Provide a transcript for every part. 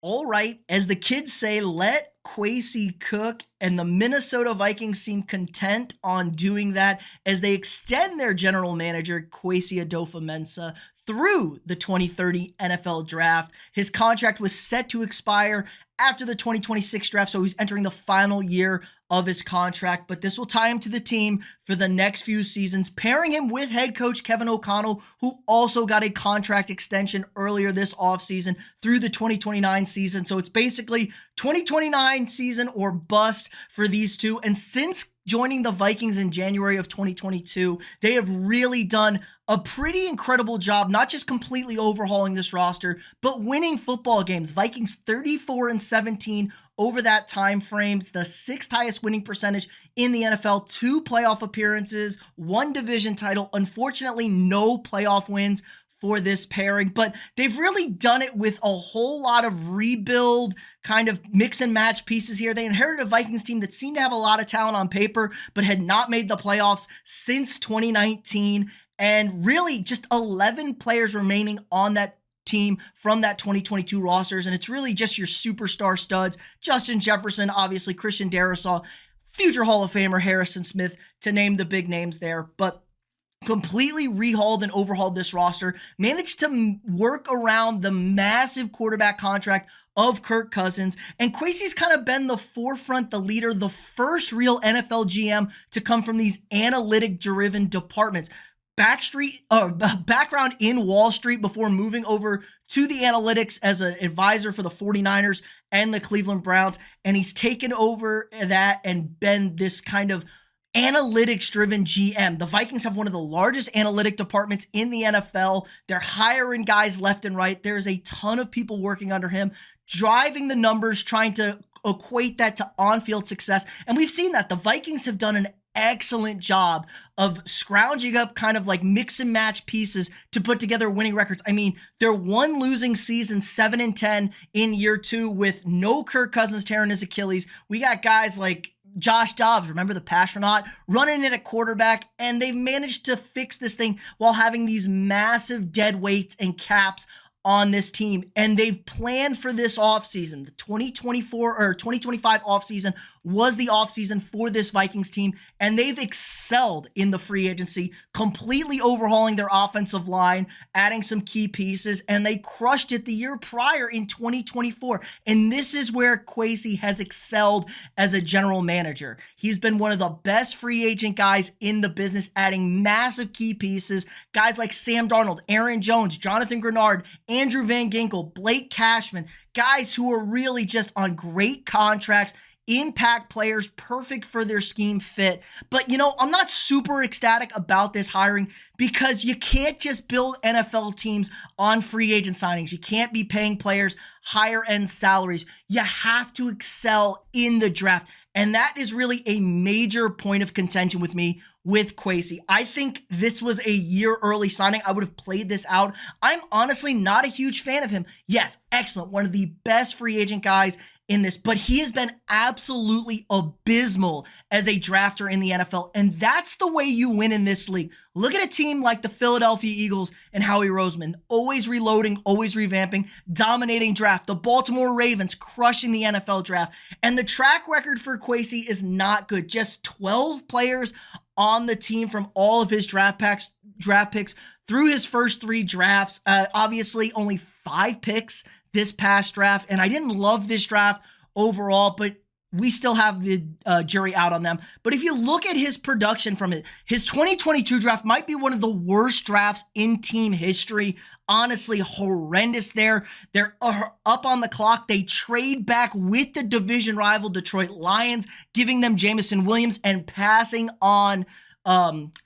All right, as the kids say, let Kwesi cook, and the Minnesota Vikings seem content on doing that as they extend their general manager, Kwesi Adofo-Mensah, through the 2030 NFL draft. His contract was set to expire after the 2026 draft, so he's entering the final year of his contract, but this will tie him to the team for the next few seasons, pairing him with head coach Kevin O'Connell, who also got a contract extension earlier this offseason through the 2029 season. So it's basically 2029 season or bust for these two. And since joining the Vikings in January of 2022, they have really done a pretty incredible job, not just completely overhauling this roster, but winning football games. Vikings 34-17 over that time frame, the sixth highest winning percentage in the NFL, 2 playoff appearances, 1 division title. Unfortunately, no playoff wins for this pairing, but they've really done it with a whole lot of rebuild, kind of mix and match pieces here. They inherited a Vikings team that seemed to have a lot of talent on paper, but had not made the playoffs since 2019, and really just 11 players remaining on that team from that 2022 rosters. And it's really just your superstar studs, Justin Jefferson, obviously Christian Darrisaw, future Hall of Famer Harrison Smith, to name the big names there. But completely rehauled and overhauled this roster, managed to work around the massive quarterback contract of Kirk Cousins. And Kwesi's kind of been the forefront, the leader, the first real NFL GM to come from these analytic-driven departments. Background in Wall Street before moving over to the analytics as an advisor for the 49ers and the Cleveland Browns. And he's taken over that and been this kind of analytics-driven GM. The Vikings have one of the largest analytic departments in the NFL. They're hiring guys left and right. There's a ton of people working under him, driving the numbers, trying to equate that to on-field success. And we've seen that. The Vikings have done an excellent job of scrounging up kind of like mix and match pieces to put together winning records. I mean, their one losing season, 7-10 in year 2 with no Kirk Cousins tearing his Achilles. We got guys like Josh Dobbs, remember the Pastronaut, running it at quarterback, and they've managed to fix this thing while having these massive dead weights and caps on this team. And they've planned for this offseason. The 2024 or 2025 offseason was the offseason for this Vikings team, and they've excelled in the free agency, completely overhauling their offensive line, adding some key pieces, and they crushed it the year prior in 2024. And this is where Kwesi has excelled as a general manager. He's been one of the best free agent guys in the business, adding massive key pieces, guys like Sam Darnold, Aaron Jones, Jonathan Grenard, Andrew Van Ginkel, Blake Cashman, guys who are really just on great contracts, impact players, perfect for their scheme fit. But, you know, I'm not super ecstatic about this hiring because you can't just build NFL teams on free agent signings. You can't be paying players higher end salaries. You have to excel in the draft. And that is really a major point of contention with me with Kwesi. I think this was a year early signing. I would have played this out. I'm honestly not a huge fan of him. Yes, excellent. One of the best free agent guys in this, but he has been absolutely abysmal as a drafter in the NFL, and that's the way you win in this league. Look at a team like the Philadelphia Eagles and Howie Roseman, always reloading, always revamping, dominating draft. The Baltimore Ravens crushing the NFL draft, and the track record for Kwesi is not good. Just 12 players on the team from all of his draft picks through his first 3 drafts. Obviously, only 5 picks this past draft, and I didn't love this draft overall, but we still have the jury out on them. But if you look at his production from it, his 2022 draft might be one of the worst drafts in team history. Honestly, horrendous there. They're up on the clock. They trade back with the division rival Detroit Lions, giving them Jameson Williams and passing on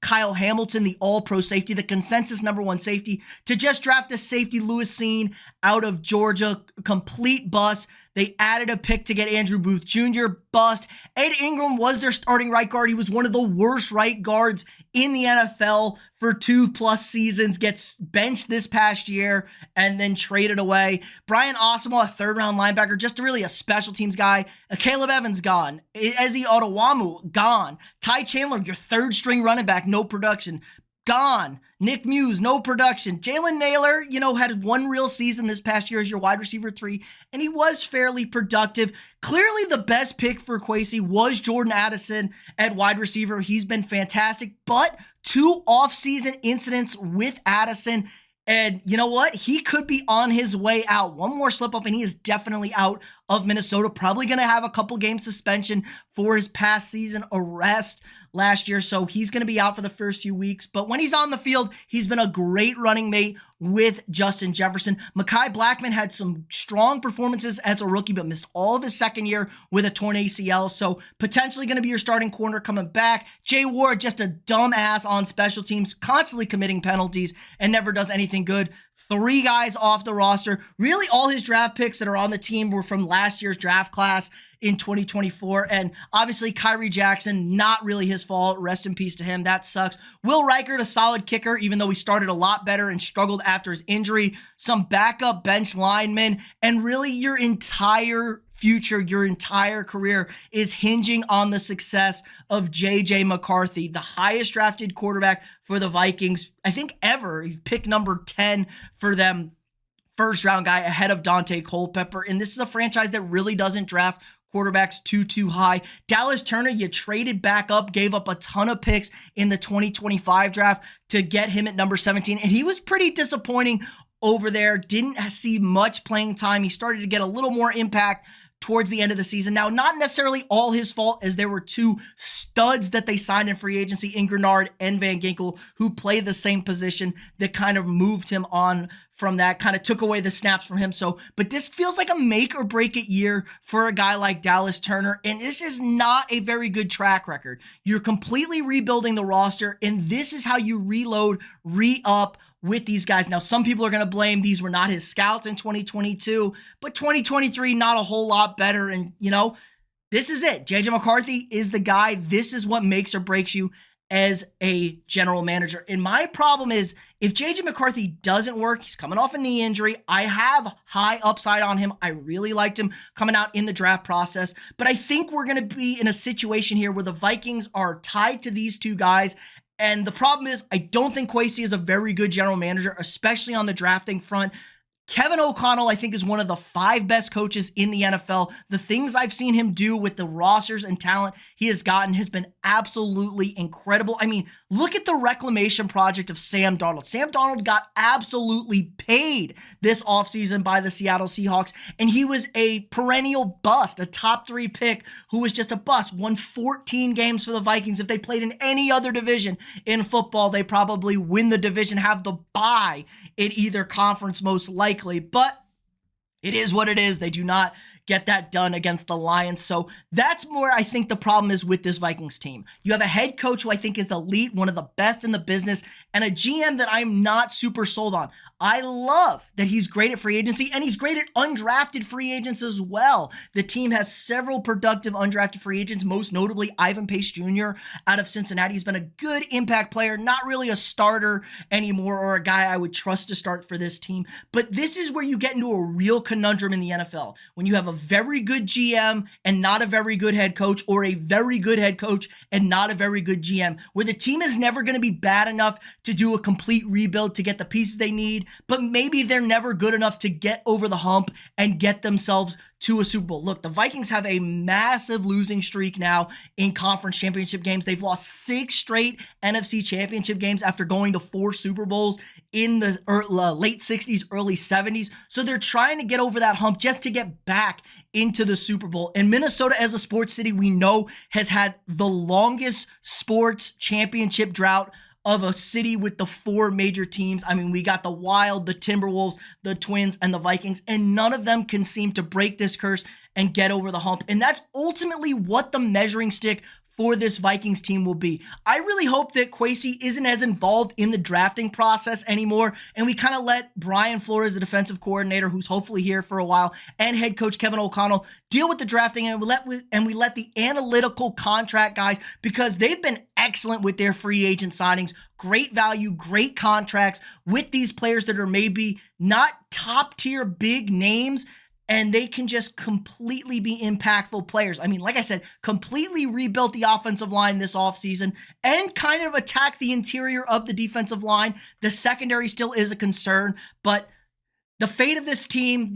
Kyle Hamilton, the all-pro safety, the consensus #1 safety, to just draft the safety Lewis Cine out of Georgia. Complete bust. They added a pick to get Andrew Booth Jr. Bust. Ed Ingram was their starting right guard. He was one of the worst right guards in the NFL for 2+ seasons. Gets benched this past year and then traded away. Brian Asamoah, a 3rd-round linebacker, just really a special teams guy. Caleb Evans gone. Ezi Otowamu gone. Ty Chandler, your 3rd-string running back, no production. gone. Nick Muse, no production. Jalen Naylor, had one real season this past year as your wide receiver 3, and he was fairly productive. Clearly the best pick for Kwesi was Jordan Addison at wide receiver. He's been fantastic, but 2 off-season incidents with Addison, and you know what? He could be on his way out. One more slip up and he is definitely out of Minnesota. Probably going to have a couple game suspension for his past season arrest last year. So he's going to be out for the first few weeks. But when he's on the field, he's been a great running mate with Justin Jefferson. Mekhi Blackmon had some strong performances as a rookie, but missed all of his second year with a torn ACL. So potentially going to be your starting corner coming back. Jay Ward, just a dumbass on special teams, constantly committing penalties and never does anything good. 3 guys off the roster. Really, all his draft picks that are on the team were from last year's draft class in 2024. And obviously, Kyrie Jackson, not really his fault. Rest in peace to him. That sucks. Will Reichert, a solid kicker, even though he started a lot better and struggled after his injury. Some backup bench linemen. And really, your entire future, your entire career is hinging on the success of J.J. McCarthy, the highest drafted quarterback for the Vikings, I think ever. Pick number 10 for them, first round guy ahead of Dante Culpepper. And this is a franchise that really doesn't draft quarterbacks too high. Dallas Turner, you traded back up, gave up a ton of picks in the 2025 draft to get him at number 17. And he was pretty disappointing over there. Didn't see much playing time. He started to get a little more impact towards the end of the season. Now, not necessarily all his fault, as there were 2 studs that they signed in free agency, in Grenard and Van Ginkel, who play the same position, that kind of moved him on from that, kind of took away the snaps from him. So, but this feels like a make or break it year for a guy like Dallas Turner, and this is not a very good track record. You're completely rebuilding the roster, and this is how you reload, re-up with these guys. Now, some people are going to blame these were not his scouts in 2022, but 2023, not a whole lot better. And, this is it. J.J. McCarthy is the guy. This is what makes or breaks you as a general manager. And my problem is, if J.J. McCarthy doesn't work, he's coming off a knee injury. I have high upside on him. I really liked him coming out in the draft process. But I think we're going to be in a situation here where the Vikings are tied to these 2 guys. And the problem is, I don't think Kwesi is a very good general manager, especially on the drafting front. Kevin O'Connell, I think, is one of the 5 best coaches in the NFL. The things I've seen him do with the rosters and talent he has gotten has been absolutely incredible. I mean, look at the reclamation project of Sam Darnold. Sam Darnold got absolutely paid this offseason by the Seattle Seahawks, and he was a perennial bust, a top 3 pick who was just a bust. Won 14 games for the Vikings. If they played in any other division in football, they probably win the division, have the bye in either conference most likely, but it is what it is. They do not get that done against the Lions. So that's where I think the problem is with this Vikings team. You have a head coach who I think is elite, one of the best in the business, and a GM that I'm not super sold on. I love that he's great at free agency, and he's great at undrafted free agents as well. The team has several productive undrafted free agents, most notably Ivan Pace Jr. out of Cincinnati. He's been a good impact player, not really a starter anymore or a guy I would trust to start for this team. But this is where you get into a real conundrum in the NFL. When you have a very good GM and not a very good head coach, or a very good head coach and not a very good GM, where the team is never going to be bad enough to do a complete rebuild to get the pieces they need, but maybe they're never good enough to get over the hump and get themselves to a Super Bowl. Look, the Vikings have a massive losing streak now in conference championship games. They've lost 6 straight NFC championship games after going to 4 Super Bowls in the late 60s, early 70s. So they're trying to get over that hump just to get back into the Super Bowl. And Minnesota, as a sports city, we know has had the longest sports championship drought of a city with the 4 major teams. I mean, we got the Wild, the Timberwolves, the Twins, and the Vikings, and none of them can seem to break this curse and get over the hump. And that's ultimately what the measuring stick for this Vikings team will be. I really hope that Kwesi isn't as involved in the drafting process anymore, and we kind of let Brian Flores, the defensive coordinator, who's hopefully here for a while, and head coach Kevin O'Connell deal with the drafting, and we let the analytical contract guys, because they've been excellent with their free agent signings, great value, great contracts with these players that are maybe not top tier big names, and they can just completely be impactful players. I mean, like I said, completely rebuilt the offensive line this offseason and kind of attack the interior of the defensive line. The secondary still is a concern, but the fate of this team,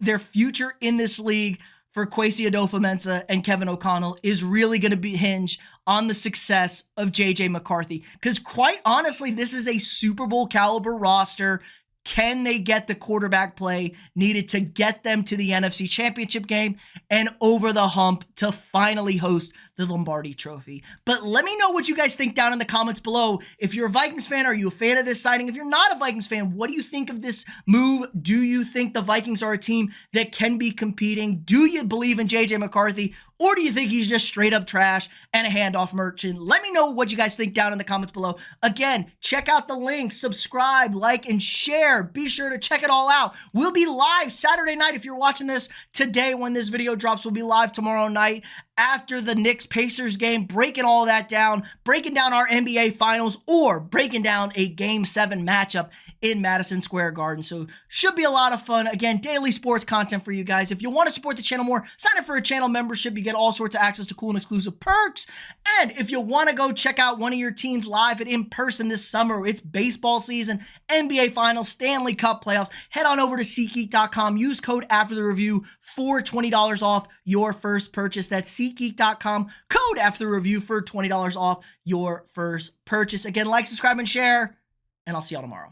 their future in this league for Kwesi Adofo-Mensah and Kevin O'Connell is really going to be hinged on the success of JJ McCarthy. Because quite honestly, this is a Super Bowl caliber roster. Can they get the quarterback play needed to get them to the NFC Championship game and over the hump to finally host the Lombardi Trophy? But let me know what you guys think down in the comments below. If you're a Vikings fan, are you a fan of this signing? If you're not a Vikings fan, what do you think of this move? Do you think the Vikings are a team that can be competing? Do you believe in JJ McCarthy? Or do you think he's just straight up trash and a handoff merchant? Let me know what you guys think down in the comments below. Again, check out the link, subscribe, like, and share. Be sure to check it all out. We'll be live Saturday night. If you're watching this today when this video drops, we'll be live tomorrow night after the Knicks-Pacers game, breaking all that down, breaking down our NBA Finals, or breaking down a Game 7 matchup in Madison Square Garden. So should be a lot of fun. Again, daily sports content for you guys. If you want to support the channel more, sign up for a channel membership. You get all sorts of access to cool and exclusive perks. And if you want to go check out one of your teams live and in person this summer, it's baseball season, NBA Finals, Stanley Cup playoffs, head on over to SeatGeek.com. Use code AfterTheReview for $20 off your first purchase. That's SeatGeek.com, code AfterTheReview for $20 off your first purchase. Again, like, subscribe, and share, and I'll see y'all tomorrow.